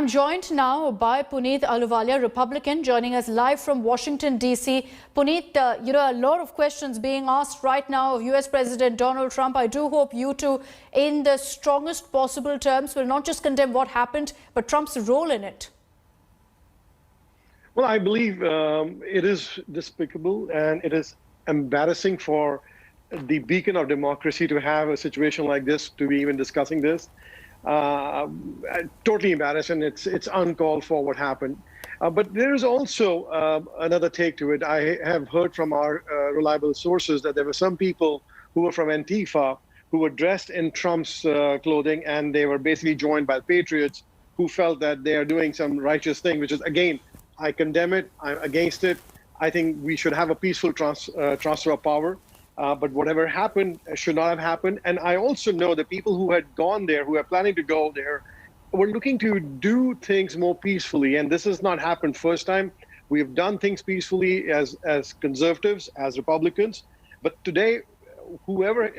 I'm joined now by Puneet Ahluwalia, Republican, joining us live from Washington, D.C. Puneet, a lot of questions being asked right now of U.S. President Donald Trump. I do hope you two, in the strongest possible terms, will not just condemn what happened, but Trump's role in it. Well, I believe it is despicable and it is embarrassing for the beacon of democracy to have a situation like this, to be even discussing this. Totally embarrassed, and it's uncalled for what happened. But there is also another take to it. I have heard from our reliable sources that there were some people who were from Antifa who were dressed in Trump's clothing, and they were basically joined by patriots who felt that they are doing some righteous thing, which is, again, I condemn it, I'm against it. I think we should have a peaceful transfer of power. But whatever happened should not have happened. And I also know the people who had gone there, who are planning to go there, were looking to do things more peacefully. And this has not happened first time. We have done things peacefully as conservatives, as Republicans. But today, whoever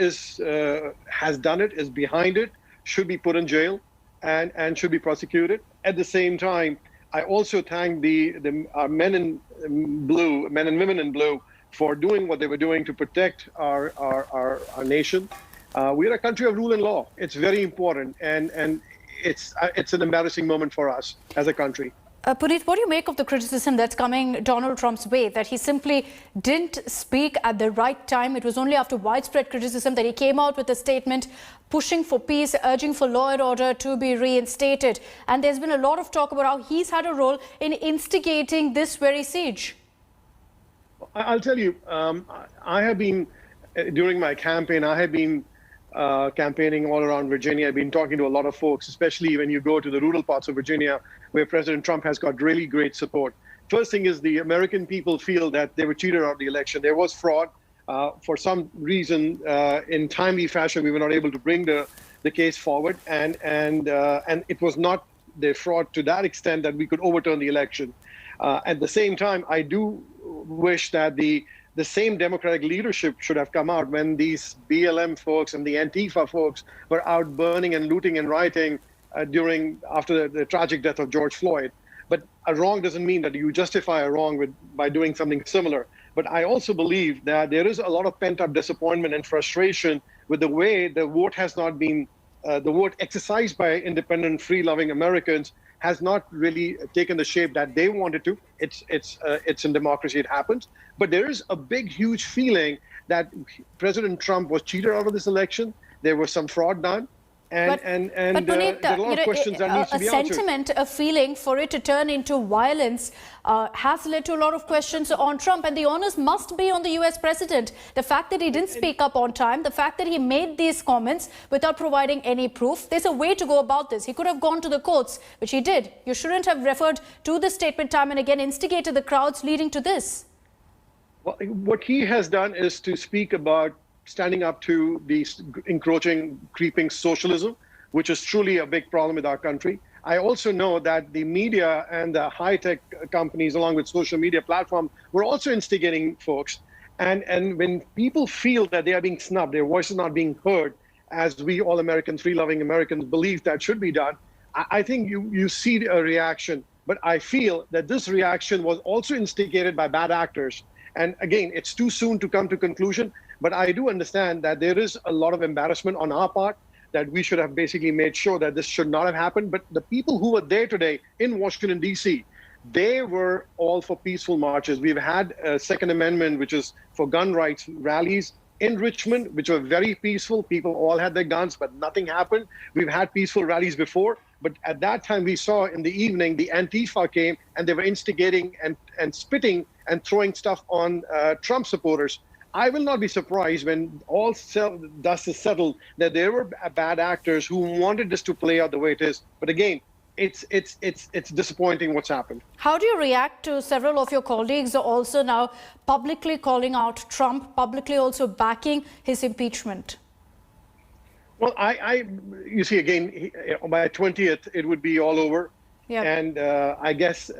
has done it, is behind it, should be put in jail and should be prosecuted. At the same time, I also thank the men in blue, men and women in blue, for doing what they were doing to protect our nation. We are a country of rule and law. It's very important, and it's an embarrassing moment for us as a country. Puneet, what do you make of the criticism that's coming Donald Trump's way, that he simply didn't speak at the right time? It was only after widespread criticism that he came out with a statement pushing for peace, urging for law and order to be reinstated. And there's been a lot of talk about how he's had a role in instigating this very siege. I'll tell you, I have been, during my campaign, I have been campaigning all around Virginia. I've been talking to a lot of folks, especially when you go to the rural parts of Virginia, where President Trump has got really great support. First thing is, the American people feel that they were cheated out of the election. There was fraud. For some reason, in timely fashion, we were not able to bring the case forward. And it was not the fraud to that extent that we could overturn the election. At the same time, I do wish that the same Democratic leadership should have come out when these BLM folks and the Antifa folks were out burning and looting and rioting after the tragic death of George Floyd. But a wrong doesn't mean that you justify a wrong by doing something similar. But I also believe that there is a lot of pent-up disappointment and frustration with the way the vote has not been, the vote exercised by independent, free-loving Americans has not really taken the shape that they wanted to. It's in democracy, it happens. But there is a big, huge feeling that President Trump was cheated out of this election. There was some fraud done. But Puneet, there are a lot of questions that needs to be answered. A sentiment, a feeling for it to turn into violence has led to a lot of questions on Trump, and the onus must be on the US president. The fact that he didn't speak up on time, the fact that he made these comments without providing any proof, there's a way to go about this. He could have gone to the courts, which he did. You shouldn't have referred to this statement time and again, instigated the crowds leading to this. Well, what he has done is to speak about standing up to the encroaching, creeping socialism, which is truly a big problem with our country. I also know that the media and the high-tech companies, along with social media platforms, were also instigating folks. And when people feel that they are being snubbed, their voice is not being heard, as we all Americans, free-loving Americans, believe that should be done, I think you see a reaction. But I feel that this reaction was also instigated by bad actors. And again, it's too soon to come to conclusion. But I do understand that there is a lot of embarrassment on our part, that we should have basically made sure that this should not have happened. But the people who were there today in Washington, D.C., they were all for peaceful marches. We've had a Second Amendment, which is for gun rights rallies in Richmond, which were very peaceful. People all had their guns, but nothing happened. We've had peaceful rallies before. But at that time, we saw in the evening, the Antifa came and they were instigating and spitting and throwing stuff on Trump supporters. I will not be surprised when all dust is settled that there were bad actors who wanted this to play out the way it is. But again, it's disappointing what's happened. How do you react to several of your colleagues also now publicly calling out Trump, publicly also backing his impeachment? Well, you see, again, by 20th, it would be all over. Yep. And I guess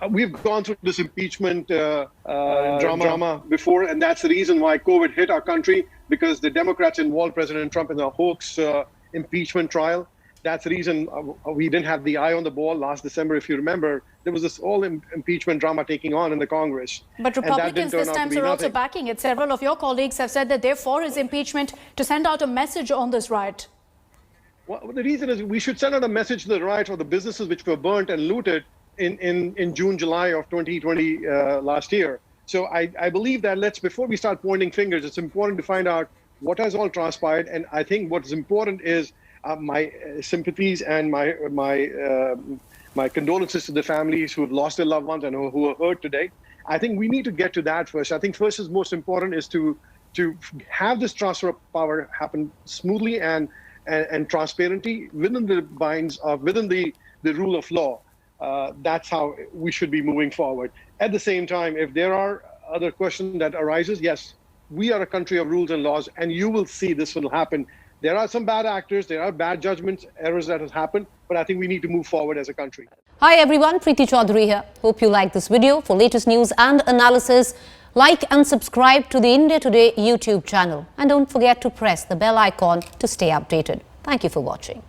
we've gone through this impeachment drama before, and that's the reason why COVID hit our country, because the Democrats involved President Trump in a hoax impeachment trial. That's the reason we didn't have the eye on the ball last December. If you remember, there was this whole impeachment drama taking on in the Congress. But Republicans this time are also backing it. Several of your colleagues have said that they're for his impeachment to send out a message on this riot. Well, the reason is we should send out a message to the right or the businesses which were burnt and looted in June, July of 2020 last year. So I believe that before we start pointing fingers, it's important to find out what has all transpired. And I think what's important is my sympathies and my condolences to the families who have lost their loved ones and who are hurt today. I think we need to get to that first. I think first is most important is to have this transfer of power happen smoothly and transparently within the binds of within the rule of law. That's how we should be moving forward. At the same time, if there are other questions that arises, yes, we are a country of rules and laws, and you will see this will happen. There are some bad actors, there are bad judgments, errors that have happened, but I think we need to move forward as a country. Hi everyone, Preeti Chaudhary here. Hope you like this video. For latest news and analysis, like and subscribe to the India Today YouTube channel. And don't forget to press the bell icon to stay updated. Thank you for watching.